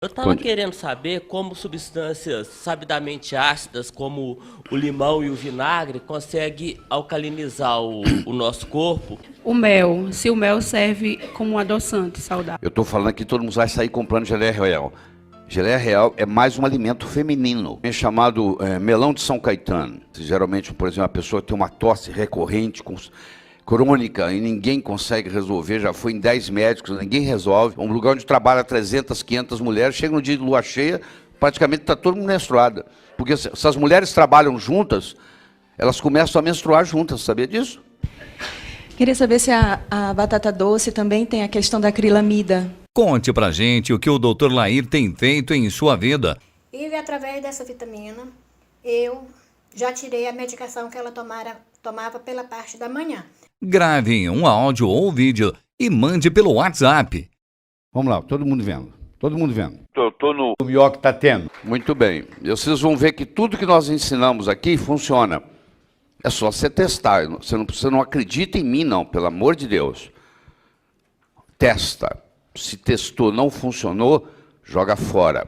Eu estava querendo saber como substâncias sabidamente ácidas, como o limão e o vinagre, conseguem alcalinizar o nosso corpo. O mel, se o mel serve como um adoçante saudável. Eu estou falando aqui, todo mundo vai sair comprando geleia real. Geleia real é mais um alimento feminino. É chamado melão de São Caetano. Geralmente, por exemplo, a pessoa tem uma tosse recorrente, crônica, e ninguém consegue resolver, já foi em 10 médicos, ninguém resolve. Um lugar onde trabalha 300, 500 mulheres, chega no dia de lua cheia, praticamente está todo mundo menstruada. Porque se as mulheres trabalham juntas, elas começam a menstruar juntas, sabia disso? Queria saber se a batata doce também tem a questão da acrilamida. Conte pra gente o que o Dr. Lair tem feito em sua vida. E através dessa vitamina, eu já tirei a medicação que ela tomava pela parte da manhã. Grave um áudio ou vídeo e mande pelo WhatsApp. Vamos lá, todo mundo vendo. Todo mundo vendo. Estou no melhor que está tendo. Muito bem. Vocês vão ver que tudo que nós ensinamos aqui funciona. É só você testar. Você não acredita em mim, não, pelo amor de Deus. Testa. Se testou, não funcionou, joga fora.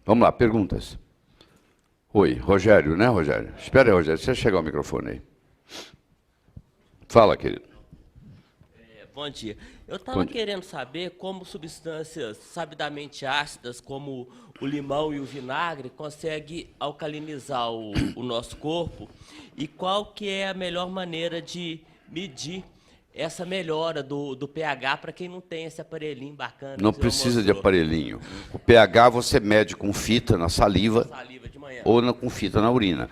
Vamos lá, perguntas. Oi, Rogério, né, Rogério? Espera aí, Rogério, você chegar ao microfone aí. Fala, querido. Bom dia. Eu estava querendo saber como substâncias sabidamente ácidas, como o limão e o vinagre, conseguem alcalinizar o nosso corpo e qual que é a melhor maneira de medir essa melhora do pH para quem não tem esse aparelhinho bacana. Não precisa de aparelhinho. O pH você mede com fita na saliva de manhã. ou com fita na urina.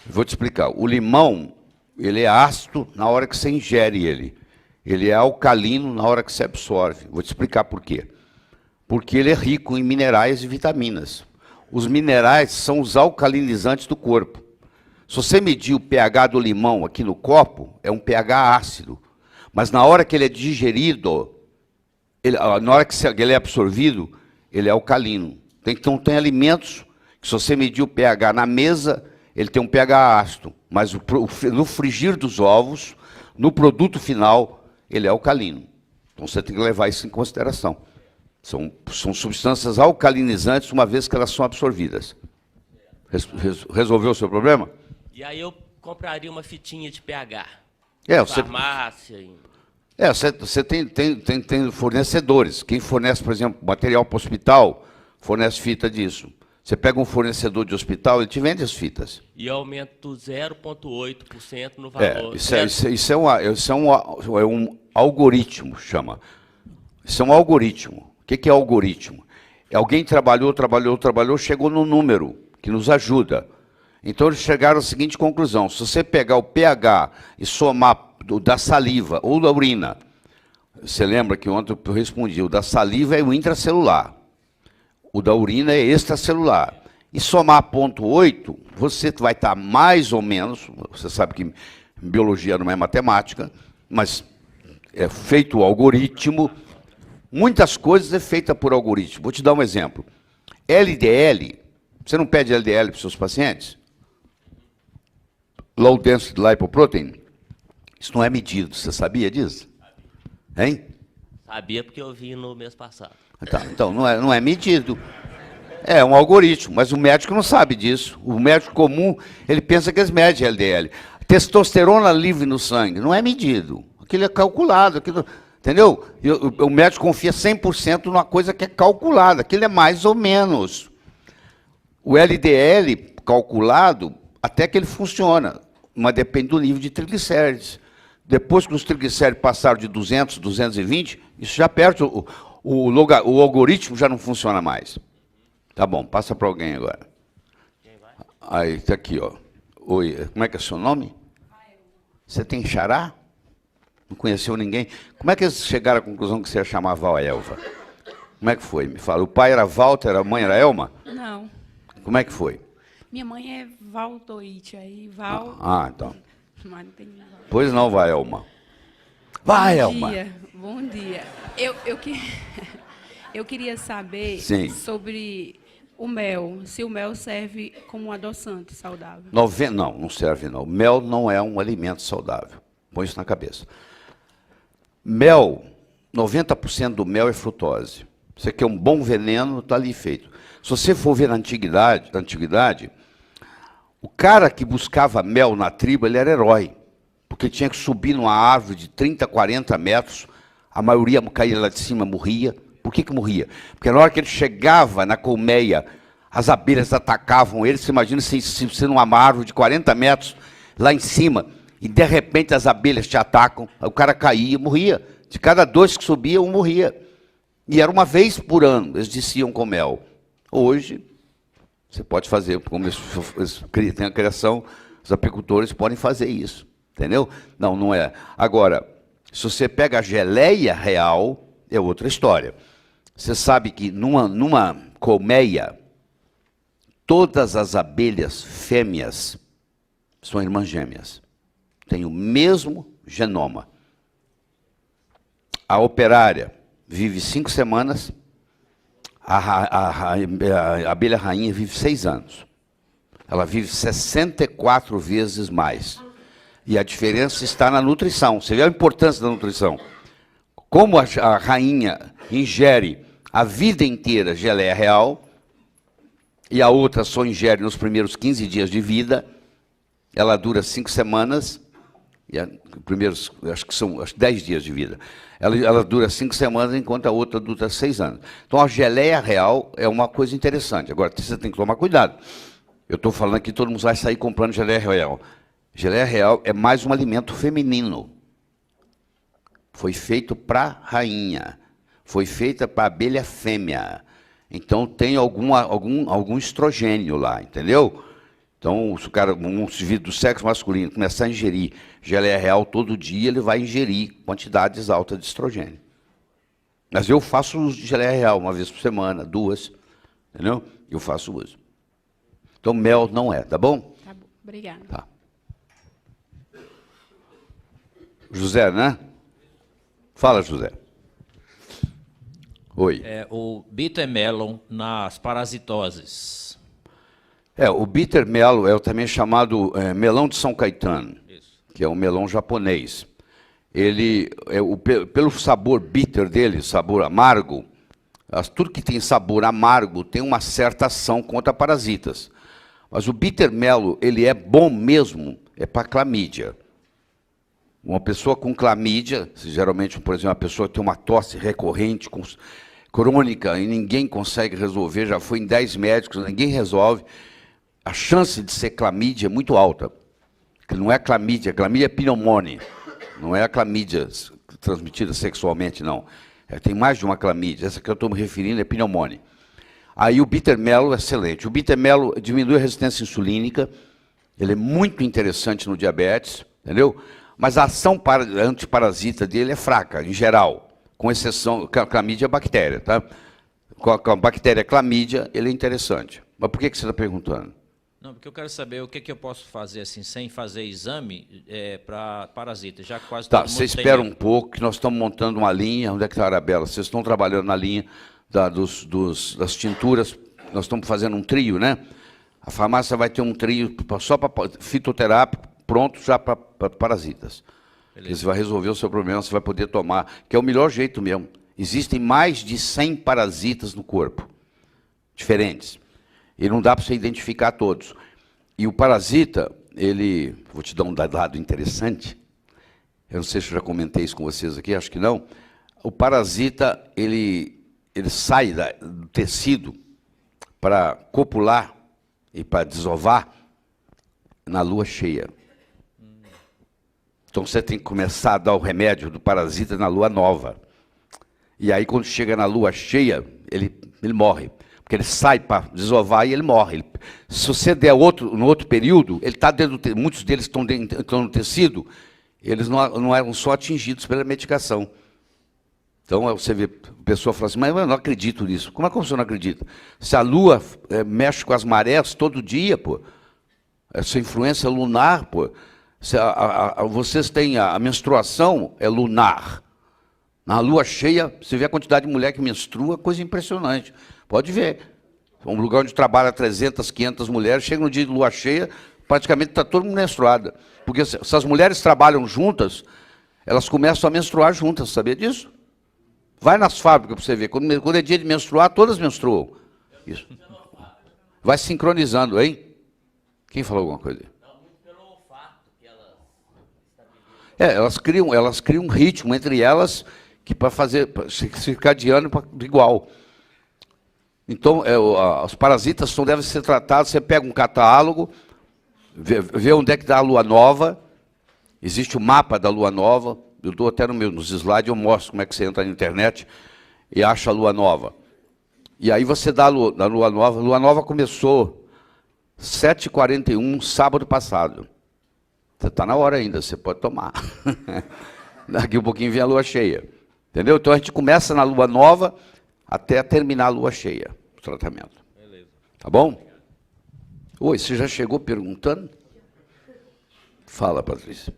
Vou te explicar. O limão, ele é ácido na hora que você ingere ele. Ele é alcalino na hora que você absorve. Vou te explicar por quê. Porque ele é rico em minerais e vitaminas. Os minerais são os alcalinizantes do corpo. Se você medir o pH do limão aqui no copo, é um pH ácido. Mas na hora que ele é digerido, na hora que ele é absorvido, ele é alcalino. Então tem alimentos que se você medir o pH na mesa, ele tem um pH ácido. Mas no frigir dos ovos, no produto final, ele é alcalino. Então você tem que levar isso em consideração. São substâncias alcalinizantes, uma vez que elas são absorvidas. Resolveu o seu problema? E aí eu compraria uma fitinha de pH. Farmácia. Você tem fornecedores. Quem fornece, por exemplo, material para o hospital, fornece fita disso. Você pega um fornecedor de hospital, ele te vende as fitas. E aumento 0,8% no valor. Isso é um algoritmo, chama. Isso é um algoritmo. O que é algoritmo? Alguém trabalhou, chegou no número que nos ajuda. Então eles chegaram à seguinte conclusão: se você pegar o pH e somar da saliva ou da urina, você lembra que ontem eu respondi, o da saliva é o intracelular, o da urina é extracelular, e somar 0,8, você vai estar mais ou menos, você sabe que biologia não é matemática, mas é feito o algoritmo, muitas coisas é feita por algoritmo. Vou te dar um exemplo. LDL, você não pede LDL para os seus pacientes? Low Density Lipoprotein? Isso não é medido, você sabia disso? Hein? Sabia porque eu vi no mês passado. Então não é medido. É um algoritmo, mas o médico não sabe disso. O médico comum, ele pensa que eles medem LDL. Testosterona livre no sangue, não é medido. Aquilo é calculado, entendeu? O médico confia 100% numa coisa que é calculada, aquilo é mais ou menos. O LDL calculado, até que ele funciona, mas depende do nível de triglicérides. Depois que os triglicéridos passaram de 200, 220, isso já perde, o algoritmo já não funciona mais. Tá bom, passa para alguém agora. Aí, está aqui, ó. Oi, como é que é seu nome? Você tem xará? Não conheceu ninguém? Como é que eles chegaram à conclusão que você ia chamar Val Elva? Como é que foi? Me fala, o pai era Walter, a mãe era Elma? Não. Como é que foi? Minha mãe é Valdoite, aí Val... Então. Mas não tem Val. Pois não, vai, Elma. Vai, Elma. Bom dia. Eu queria saber sobre o mel, se o mel serve como um adoçante saudável. Não serve não. Mel não é um alimento saudável. Põe isso na cabeça. Mel, 90% do mel é frutose. Você quer um bom veneno, está ali feito. Se você for ver na antiguidade, o cara que buscava mel na tribo, ele era herói. Porque tinha que subir numa árvore de 30, 40 metros, a maioria caía lá de cima, morria. Por que morria? Porque na hora que ele chegava na colmeia, as abelhas atacavam ele. Você imagina se numa árvore de 40 metros, lá em cima, e de repente as abelhas te atacam, o cara caía, morria. De cada 2 que subia, um morria. E era uma vez por ano, eles desciam com mel. Hoje, você pode fazer, como eles têm a criação, os apicultores podem fazer isso, entendeu? Não, não é. Agora, se você pega a geleia real, é outra história. Você sabe que numa colmeia, todas as abelhas fêmeas são irmãs gêmeas. Têm o mesmo genoma. A operária vive 5 semanas, a abelha rainha vive 6 anos. Ela vive 64 vezes mais. E a diferença está na nutrição. Você vê a importância da nutrição. Como a rainha ingere a vida inteira geleia real, e a outra só ingere nos primeiros 15 dias de vida, ela dura 5 semanas, e primeiros, acho que são 10 dias de vida. Ela dura 5 semanas, enquanto a outra dura 6 anos. Então, a geleia real é uma coisa interessante. Agora, você tem que tomar cuidado. Eu estou falando aqui, todo mundo vai sair comprando geleia real. Geleia real é mais um alimento feminino. Foi feito para rainha. Foi feita para abelha fêmea. Então, tem algum estrogênio lá, entendeu? Então, se o cara, um indivíduo do sexo masculino, começar a ingerir geleia real todo dia, ele vai ingerir quantidades altas de estrogênio. Mas eu faço uso de geleia real 1 vez por semana, 2, entendeu? Eu faço uso. Então, mel não é, tá bom? Tá bom, obrigada. Tá. José, né? Fala, José. Oi. O bitter melon nas parasitoses. O bitter melon é também chamado melão de São Caetano, isso, que é um melão japonês. Ele, pelo sabor bitter dele, sabor amargo, tudo que tem sabor amargo tem uma certa ação contra parasitas. Mas o bitter melon, ele é bom mesmo, para clamídia. Uma pessoa com clamídia, geralmente, por exemplo, uma pessoa que tem uma tosse recorrente, crônica, e ninguém consegue resolver, já foi em 10 médicos, ninguém resolve, a chance de ser clamídia é muito alta. Que não é clamídia é pneumonia. Não é a clamídia transmitida sexualmente, não. Tem mais de uma clamídia. Essa que eu estou me referindo é pneumonia. Aí o bitter melon é excelente. O bitter melon diminui a resistência insulínica. Ele é muito interessante no diabetes, entendeu? Mas a ação antiparasita dele é fraca, em geral. Com exceção, clamídia é bactéria, tá? Com a bactéria clamídia, ele é interessante. Mas por que você está perguntando? Não, porque eu quero saber o que eu posso fazer assim, sem fazer exame para parasita, já quase todo mundo você espera um pouco, que nós estamos montando uma linha. Onde é que está a Arabella? Vocês estão trabalhando na linha das tinturas. Nós estamos fazendo um trio, né? A farmácia vai ter um trio só para fitoterapia, pronto já para parasitas. Você vai resolver o seu problema, você vai poder tomar, que é o melhor jeito mesmo. Existem mais de 100 parasitas no corpo, diferentes. E não dá para você identificar todos. E o parasita, vou te dar um dado interessante, eu não sei se eu já comentei isso com vocês aqui, acho que não. O parasita, ele sai do tecido para copular e para desovar na lua cheia. Então você tem que começar a dar o remédio do parasita na lua nova. E aí quando chega na lua cheia, ele morre. Porque ele sai para desovar e ele morre. Se você der no outro período, ele está dentro muitos deles estão no tecido, eles não eram só atingidos pela medicação. Então você vê, a pessoa fala assim, mas eu não acredito nisso. Como é que você não acredita? Se a lua mexe com as marés todo dia, pô, essa influência lunar, pô, vocês têm a menstruação é lunar. Na lua cheia, você vê a quantidade de mulher que menstrua, coisa impressionante. Pode ver. Um lugar onde trabalha 300, 500 mulheres, chega no dia de lua cheia, praticamente está todo mundo menstruada. Porque se as mulheres trabalham juntas, elas começam a menstruar juntas, sabia disso? Vai nas fábricas para você ver. Quando é dia de menstruar, todas menstruam. Isso. Vai sincronizando, hein? Quem falou alguma coisa? Elas criam um ritmo entre elas que para fazer circadiano igual. Então, os parasitas devem ser tratados. Você pega um catálogo, vê onde é que dá a lua nova. Existe o mapa da lua nova. Eu dou até nos slides, eu mostro como é que você entra na internet e acha a lua nova. E aí você dá a lua nova. A lua nova começou 7h41, sábado passado. Você está na hora ainda, você pode tomar. Daqui um pouquinho vem a lua cheia. Entendeu? Então a gente começa na lua nova até terminar a lua cheia, o tratamento. Beleza. Tá bom? Oi, você já chegou perguntando? Fala, Patrícia.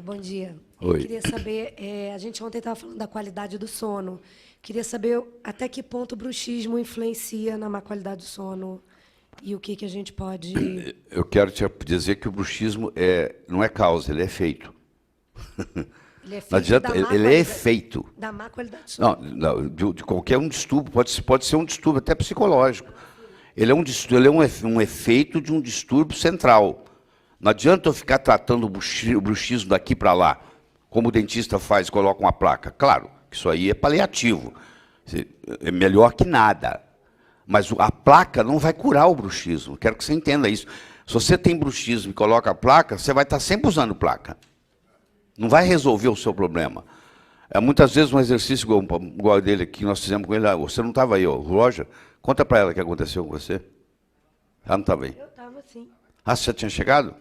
Bom dia. Oi. Eu queria saber, a gente ontem estava falando da qualidade do sono. Queria saber até que ponto o bruxismo influencia na má qualidade do sono e o que a gente pode... Eu quero te dizer que o bruxismo não é causa, ele é efeito. Ele é feito Não adianta, ele é efeito. Da má qualidade do sono. Não, de qualquer distúrbio, pode ser um distúrbio até psicológico. Ele é um efeito de um distúrbio central. Não adianta eu ficar tratando o bruxismo daqui para lá, como o dentista faz, coloca uma placa. Claro, que isso aí é paliativo. É melhor que nada. Mas a placa não vai curar o bruxismo. Quero que você entenda isso. Se você tem bruxismo e coloca a placa, você vai estar sempre usando placa. Não vai resolver o seu problema. Muitas vezes um exercício igual dele que nós fizemos com ele, você não estava aí, Roger, conta para ela o que aconteceu com você. Ela não estava aí. Eu estava, sim. Você já tinha chegado?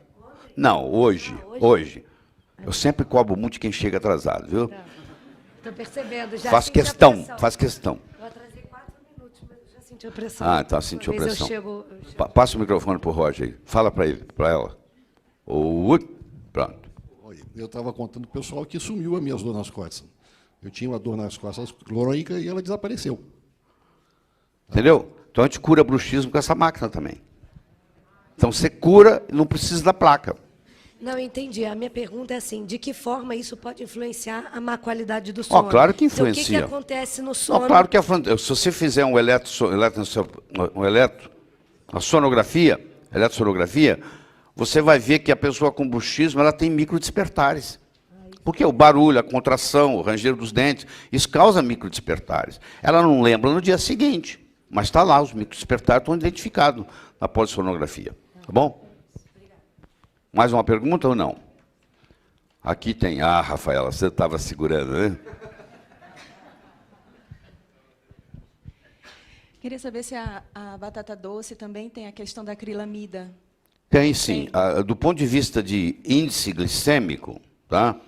Não, hoje. Eu sempre cobro muito de quem chega atrasado, viu? Estou percebendo, já Faz questão. Eu atrasei 4 minutos, mas eu já senti a pressão. Então sentiu a pressão. Eu chego... Passa o microfone para o Roger aí. Fala para ele, para ela. Pronto. Eu estava contando para o pessoal que sumiu as minhas dores nas costas. Eu tinha uma dor nas costas crônica e ela desapareceu. Entendeu? Então a gente cura bruxismo com essa máquina também. Então você cura e não precisa da placa. Não, entendi. A minha pergunta é assim, de que forma isso pode influenciar a má qualidade do sono? Claro que influencia. Então, o que acontece no sono? Claro que se você fizer a eletrosonografia, você vai ver que a pessoa com bruxismo ela tem microdespertares. Porque o barulho, a contração, o ranger dos dentes, isso causa microdespertares. Ela não lembra no dia seguinte, mas está lá, os microdespertares estão identificados na polissonografia. Tá bom? Mais uma pergunta ou não? Aqui tem. Rafaela, você estava segurando, né? Queria saber se a batata doce também tem a questão da acrilamida. Tem sim. Do ponto de vista de índice glicêmico, tá?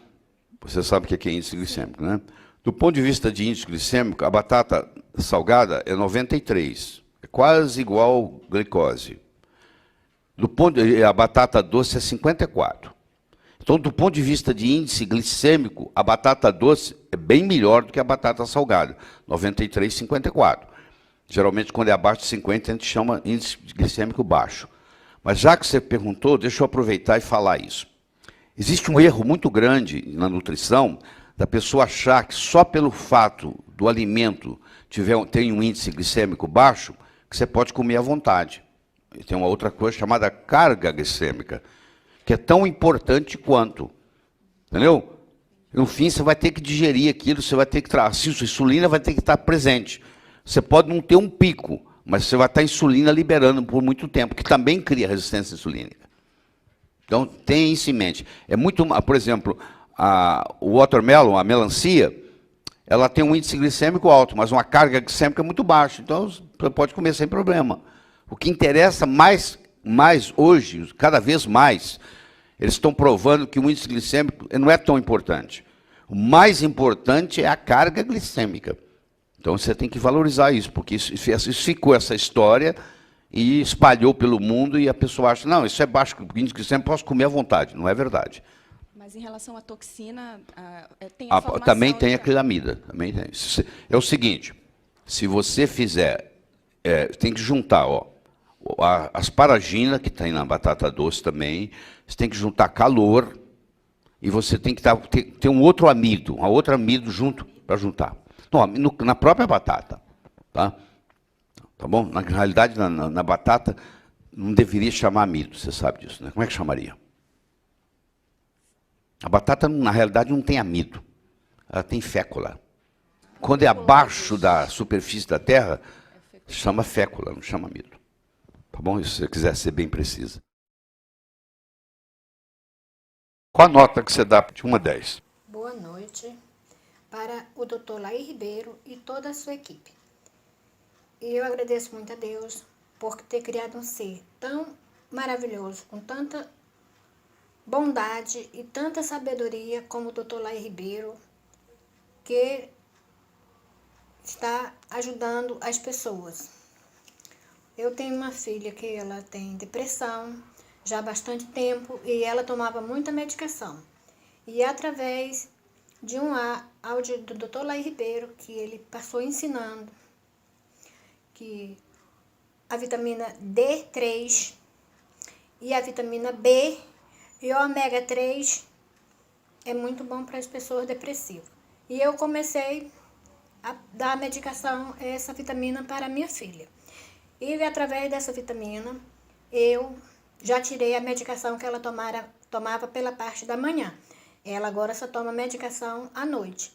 Você sabe o que é índice glicêmico, né? Do ponto de vista de índice glicêmico, a batata salgada é 93. É quase igual glicose. A batata doce é 54. Então, do ponto de vista de índice glicêmico, a batata doce é bem melhor do que a batata salgada. 93, 54. Geralmente, quando é abaixo de 50, a gente chama índice glicêmico baixo. Mas já que você perguntou, deixa eu aproveitar e falar isso. Existe um erro muito grande na nutrição da pessoa achar que só pelo fato do alimento ter um índice glicêmico baixo, que você pode comer à vontade. E tem uma outra coisa chamada carga glicêmica, que é tão importante quanto. Entendeu? No fim, você vai ter que digerir aquilo, você vai ter que a insulina vai ter que estar presente. Você pode não ter um pico, mas você vai estar insulina liberando por muito tempo, que também cria resistência insulínica. Então, tenha isso em mente. Por exemplo, o watermelon, a melancia, ela tem um índice glicêmico alto, mas uma carga glicêmica muito baixa. Então, você pode comer sem problema. O que interessa mais hoje, cada vez mais, eles estão provando que o índice glicêmico não é tão importante. O mais importante é a carga glicêmica. Então, você tem que valorizar isso, porque isso ficou essa história e espalhou pelo mundo e a pessoa acha, não, isso é baixo, o índice glicêmico posso comer à vontade. Não é verdade. Mas em relação à toxina, tem a formação... Também tem acrilamida. Também tem. É o seguinte, se você fizer, tem que juntar, asparagina, que tem na batata doce também, você tem que juntar calor e você tem que ter um outro amido, junto para juntar. Não, na própria batata. Tá? Tá bom? Na realidade, na batata, não deveria chamar amido, você sabe disso, né? Como é que chamaria? A batata, na realidade, não tem amido. Ela tem fécula. Quando é abaixo da superfície da terra, chama fécula, não chama amido. Tá bom? Se você quiser ser bem precisa. Qual a nota que você dá de 1 a 10? Boa noite para o Dr. Laí Ribeiro e toda a sua equipe. E eu agradeço muito a Deus por ter criado um ser tão maravilhoso, com tanta bondade e tanta sabedoria como o Dr. Laí Ribeiro, que está ajudando as pessoas. Eu tenho uma filha que ela tem depressão já há bastante tempo e ela tomava muita medicação. E através de um áudio do Dr. Laí Ribeiro, que ele passou ensinando que a vitamina D3 e a vitamina B e o ômega 3 é muito bom para as pessoas depressivas. E eu comecei a dar medicação, essa vitamina, para minha filha. E através dessa vitamina, eu já tirei a medicação que ela tomava pela parte da manhã. Ela agora só toma medicação à noite.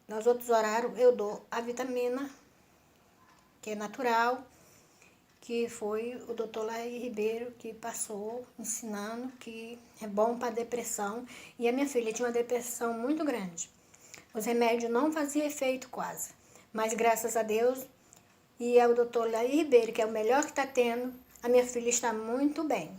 Nos outros horários, eu dou a vitamina, que é natural, que foi o Dr. Laí Ribeiro que passou ensinando que é bom para depressão. E a minha filha tinha uma depressão muito grande. Os remédios não faziam efeito quase. Mas graças a Deus, e é o Dr. Laí Ribeiro, que é o melhor que está tendo, a minha filha está muito bem.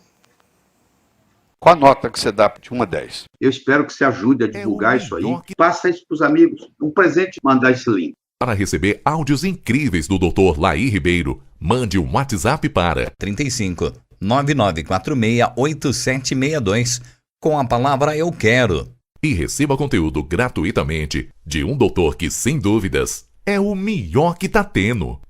Qual a nota que você dá de 1 a 10? Eu espero que você ajude a divulgar isso aí. Passa isso para os amigos. Um presente, mandar esse link. Para receber áudios incríveis do Dr. Laí Ribeiro, mande um WhatsApp para 35 9946 8762 com a palavra Eu Quero. E receba conteúdo gratuitamente de um doutor que, sem dúvidas, é o melhor que tá tendo.